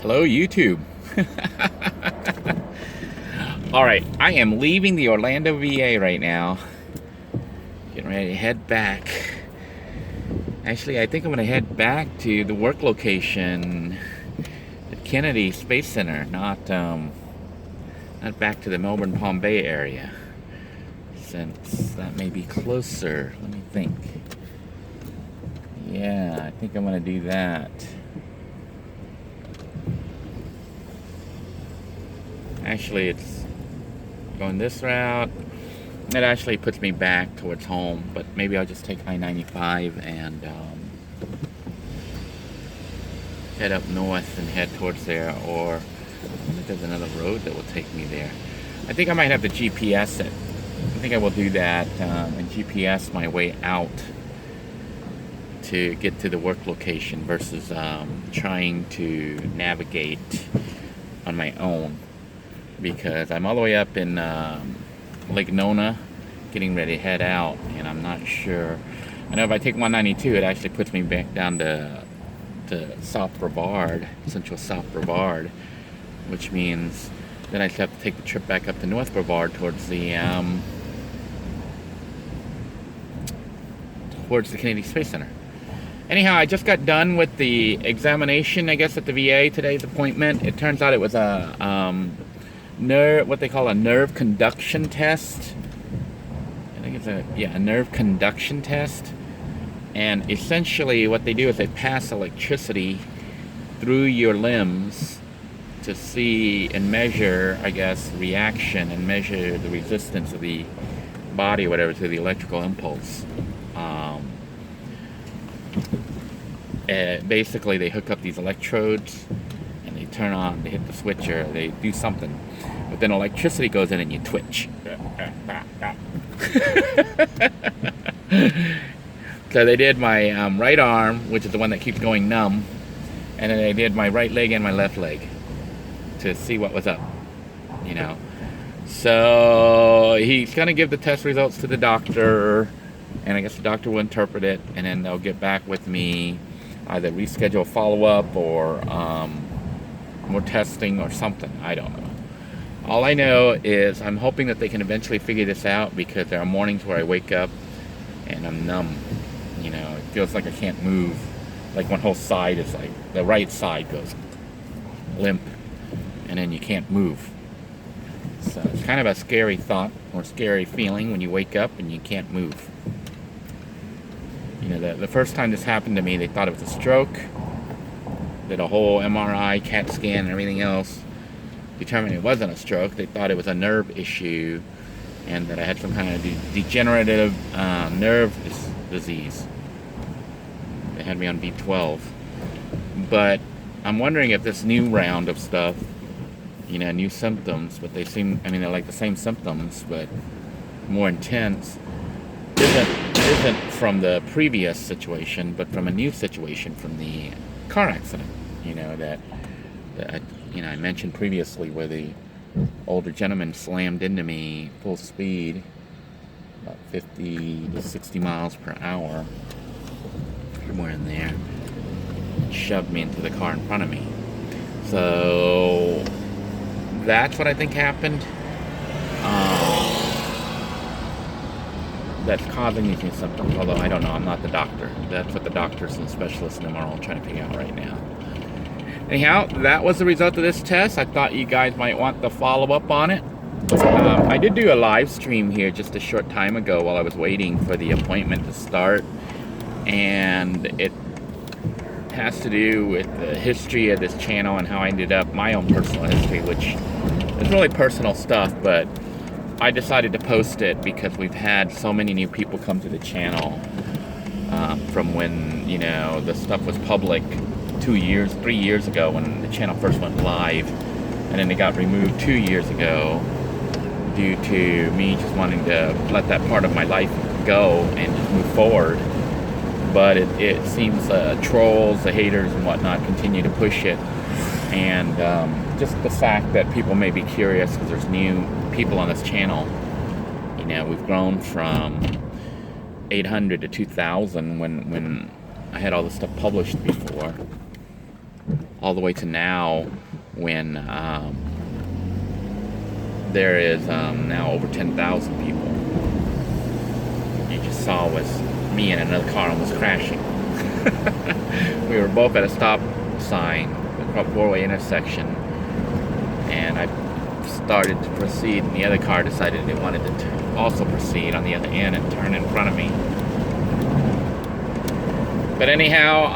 Hello, YouTube. All right, I am leaving the Orlando VA right now. Getting ready to head back. Actually, I think I'm going to head back to the work location at Kennedy Space Center, not back to the Melbourne Palm Bay area, since that may be closer. Let me think. Yeah, I think I'm going to do that. Actually, it's going this route. It actually puts me back towards home, but maybe I'll just take I-95 and head up north and head towards there, or I think there's another road that will take me there. I think I might have to GPS it. I think I will do that and GPS my way out to get to the work location versus trying to navigate on my own, because I'm all the way up in Lake Nona getting ready to head out, and I'm not sure. I know if I take 192 it actually puts me back down to South Brevard, Central South Brevard, which means then I have to take the trip back up to North Brevard towards the Kennedy Space Center. Anyhow, I just got done with the examination, I guess, at the VA, today's appointment. It turns out it was a what they call a nerve conduction test. I think it's a nerve conduction test. And essentially what they do is they pass electricity through your limbs to see and measure, I guess, reaction and measure the resistance of the body or whatever to the electrical impulse. Basically they hook up these electrodes and they turn on, they hit the switch, or they do something, but then electricity goes in and you twitch. So they did my right arm, which is the one that keeps going numb, and then they did my right leg and my left leg to see what was up, you know. So he's gonna give the test results to the doctor, and I guess the doctor will interpret it, and then they'll get back with me, either reschedule follow-up or more testing or something. I don't know. All I know is I'm hoping that they can eventually figure this out, because there are mornings where I wake up and I'm numb. You know, it feels like I can't move. Like one whole side is like, the right side goes limp, and then you can't move. So it's kind of a scary thought, or scary feeling, when you wake up and you can't move. You know, the first time this happened to me, they thought it was a stroke. Did a whole MRI, CAT scan, and everything else. Determined it wasn't a stroke. They thought it was a nerve issue, and that I had some kind of degenerative nerve disease. They had me on B12. But I'm wondering if this new round of stuff, you know, new symptoms, but they seem, I mean, they're like the same symptoms, but more intense, isn't from the previous situation, but from a new situation from the car accident, you know, that you know, I mentioned previously, where the older gentleman slammed into me full speed, about 50 to 60 miles per hour, somewhere in there, shoved me into the car in front of me. So that's what I think happened. That's causing these new symptoms, although I don't know, I'm not the doctor. That's what the doctors and specialists in them are all trying to figure out right now. Anyhow, that was the result of this test. I thought you guys might want the follow-up on it. I did do a live stream here just a short time ago while I was waiting for the appointment to start, and it has to do with the history of this channel and how I ended up, my own personal history, which is really personal stuff, but I decided to post it because we've had so many new people come to the channel from when, you know, the stuff was public 3 years ago when the channel first went live, and then it got removed 2 years ago due to me just wanting to let that part of my life go and just move forward. But it seems trolls, the haters and whatnot continue to push it, and just the fact that people may be curious because there's new people on this channel. You know, we've grown from 800 to 2,000 when I had all this stuff published before. all the way to now, when there is now over 10,000 people. You just saw was me and another car almost crashing. We were both at a stop sign, a four-way intersection, and I started to proceed, and the other car decided it wanted to also proceed on the other end and turn in front of me. But anyhow,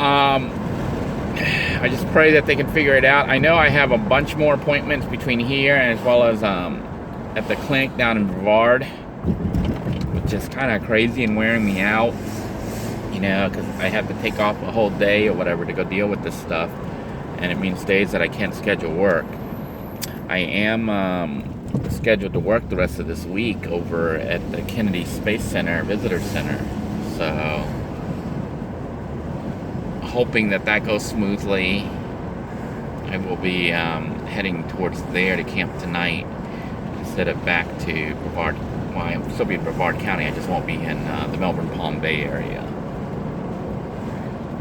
I just pray that they can figure it out. I know I have a bunch more appointments between here and as well as at the clinic down in Brevard, which is kind of crazy and wearing me out, you know, because I have to take off a whole day or whatever to go deal with this stuff, and it means days that I can't schedule work. I am scheduled to work the rest of this week over at the Kennedy Space Center Visitor Center, so hoping that that goes smoothly. I will be heading towards there to camp tonight instead of back to Brevard. Well, I'll still be in Brevard County, I just won't be in the Melbourne Palm Bay area.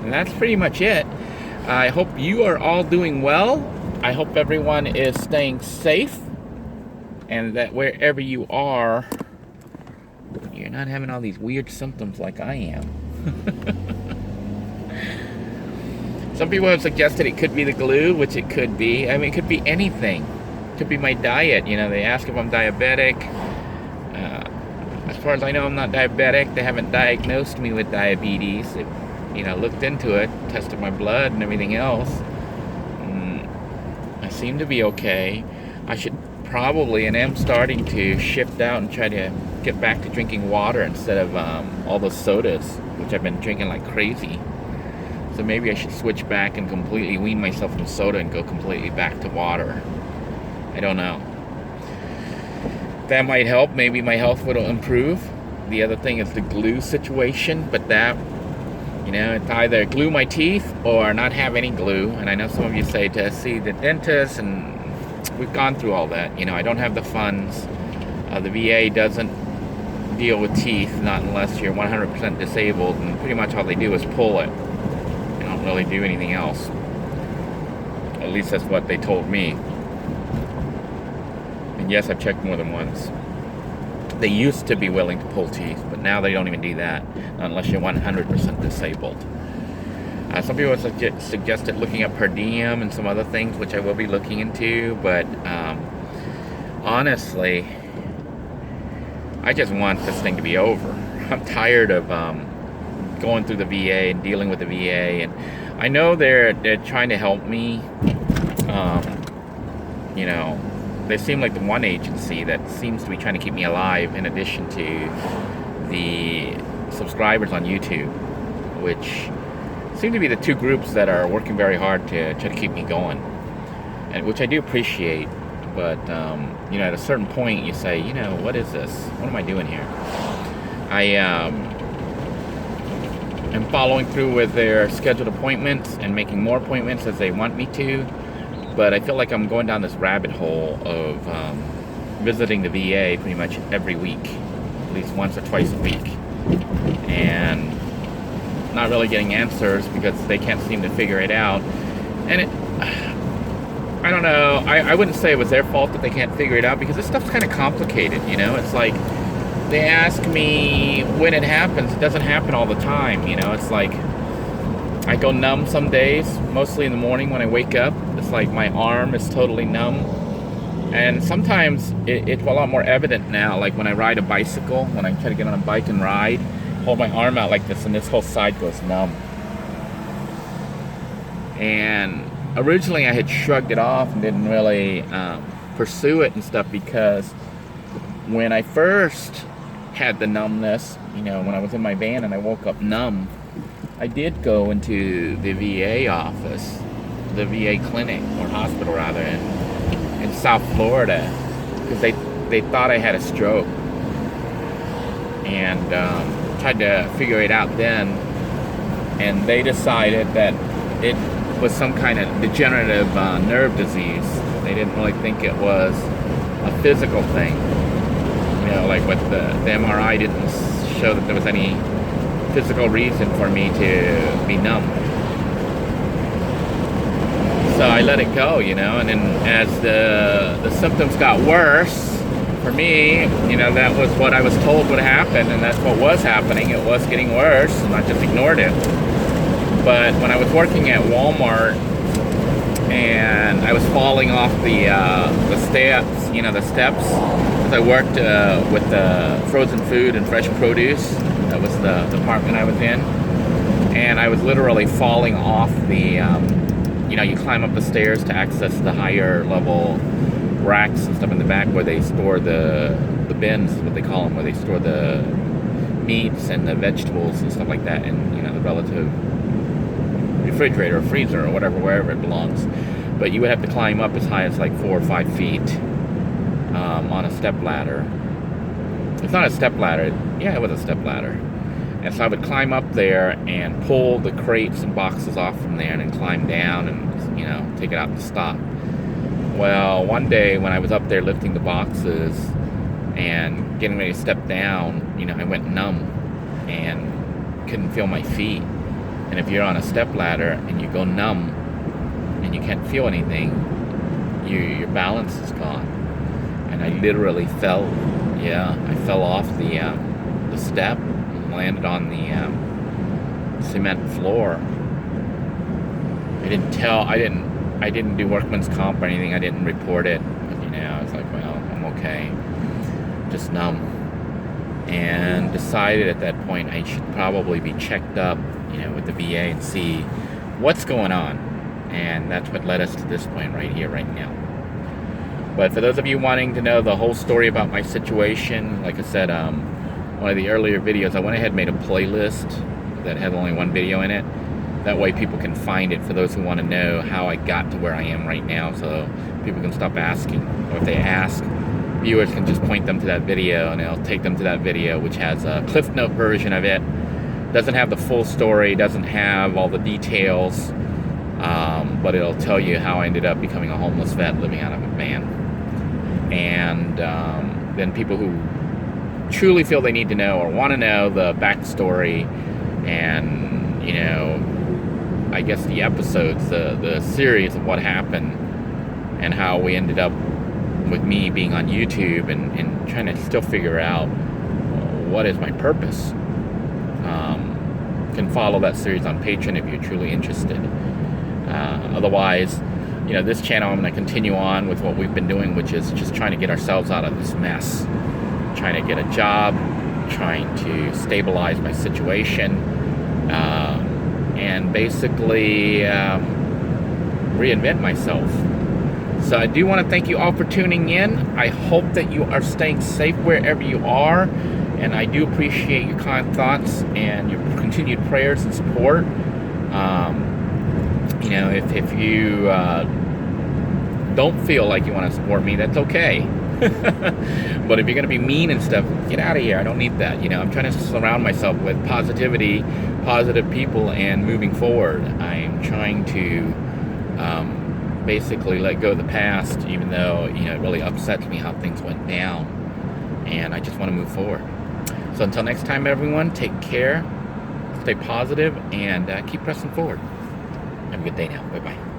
And that's pretty much it. I hope you are all doing well. I hope everyone is staying safe, and that wherever you are, you're not having all these weird symptoms like I am. Some people have suggested it could be the glue, which it could be. I mean, it could be anything. It could be my diet. You know, they ask if I'm diabetic. As far as I know, I'm not diabetic. They haven't diagnosed me with diabetes. They've, you know, looked into it, tested my blood and everything else. I seem to be okay. I should probably, and am starting to shift out and try to get back to drinking water instead of all those sodas, which I've been drinking like crazy. So maybe I should switch back and completely wean myself from soda and go completely back to water. I don't know. That might help. Maybe my health will improve. The other thing is the glue situation, but that, you know, it's either glue my teeth or not have any glue. And I know some of you say to see the dentist, and we've gone through all that. You know, I don't have the funds. The VA doesn't deal with teeth, not unless you're 100% disabled, and pretty much all they do is pull it. They don't really do anything else. At least that's what they told me. And yes, I've checked more than once. They used to be willing to pull teeth, but now they don't even do that, not unless you're 100% disabled. Some people have suggested looking up per diem and some other things, which I will be looking into, but honestly, I just want this thing to be over. I'm tired of going through the VA and dealing with the VA, and I know they're trying to help me. You know, they seem like the one agency that seems to be trying to keep me alive, in addition to the subscribers on YouTube, which seem to be the two groups that are working very hard to try to keep me going, and which I do appreciate. But you know, at a certain point, you say, you know, what is this? What am I doing here? I am following through with their scheduled appointments and making more appointments as they want me to. But I feel like I'm going down this rabbit hole of visiting the VA pretty much every week, at least once or twice a week, and not really getting answers because they can't seem to figure it out. And it, I don't know, I wouldn't say it was their fault that they can't figure it out, because this stuff's kind of complicated, you know? It's like, they ask me when it happens. It doesn't happen all the time, you know? It's like, I go numb some days, mostly in the morning when I wake up. It's like my arm is totally numb. And sometimes it's a lot more evident now, like when I ride a bicycle, when I try to get on a bike and ride, hold my arm out like this, and this whole side goes numb. And originally I had shrugged it off and didn't really pursue it and stuff, because when I first had the numbness, you know, when I was in my van and I woke up numb, I did go into the VA office, the VA clinic, or hospital rather, in South Florida, because they thought I had a stroke, and tried to figure it out then, and they decided that it was some kind of degenerative nerve disease. They didn't really think it was a physical thing. You know, like with the MRI didn't show that there was any physical reason for me to be numb. So So I let it go, you know, and then as the symptoms got worse, for me, you know, that was what I was told would happen, and that's what was happening. It was getting worse, and I just ignored it. But when I was working at Walmart, and I was falling off the steps, you know, the steps, because I worked with the frozen food and fresh produce. That was the department I was in, and I was literally falling off the, you know, you climb up the stairs to access the higher level racks and stuff in the back where they store the bins, what they call them, where they store the meats and the vegetables and stuff like that, and, you know, the relative refrigerator or freezer or whatever, wherever it belongs. But you would have to climb up as high as like 4 or 5 feet on a step ladder. It's not a step ladder. Yeah, it was a step ladder. And so I would climb up there and pull the crates and boxes off from there and then climb down and, you know, take it out to stop. Well, one day when I was up there lifting the boxes and getting ready to step down, you know, I went numb and couldn't feel my feet. And if you're on a step ladder and you go numb and you can't feel anything, your balance is gone. And I literally fell. Yeah, I fell off the step and landed on the cement floor. I didn't do workman's comp or anything. I didn't report it. But, you know, I was like, well, I'm okay. Just numb. And decided at that point I should probably be checked up, you know, with the VA and see what's going on. And that's what led us to this point right here, right now. But for those of you wanting to know the whole story about my situation, like I said, one of the earlier videos, I went ahead and made a playlist that had only one video in it. That way people can find it for those who want to know how I got to where I am right now, so people can stop asking. Or if they ask, viewers can just point them to that video and it'll take them to that video, which has a Cliff Note version of it. Doesn't have the full story, doesn't have all the details, but it'll tell you how I ended up becoming a homeless vet living out of a van. And then people who truly feel they need to know or want to know the backstory and, you know, I guess the episodes, the series of what happened and how we ended up with me being on YouTube and trying to still figure out what is my purpose. Can follow that series on Patreon if you're truly interested. Otherwise, you know, this channel I'm going to continue on with what we've been doing, which is just trying to get ourselves out of this mess. Trying to get a job, trying to stabilize my situation, and basically reinvent myself. So I do want to thank you all for tuning in. I hope that you are staying safe wherever you are, and I do appreciate your kind thoughts and your continued prayers and support. You know, if you don't feel like you want to support me, that's okay. But if you're going to be mean and stuff, get out of here. I don't need that. You know, I'm trying to surround myself with positivity, positive people, and moving forward. I'm trying to basically let go of the past, even though, you know, it really upsets me how things went down. And I just want to move forward. So until next time, everyone, take care, stay positive, and keep pressing forward. Have a good day now. Bye-bye.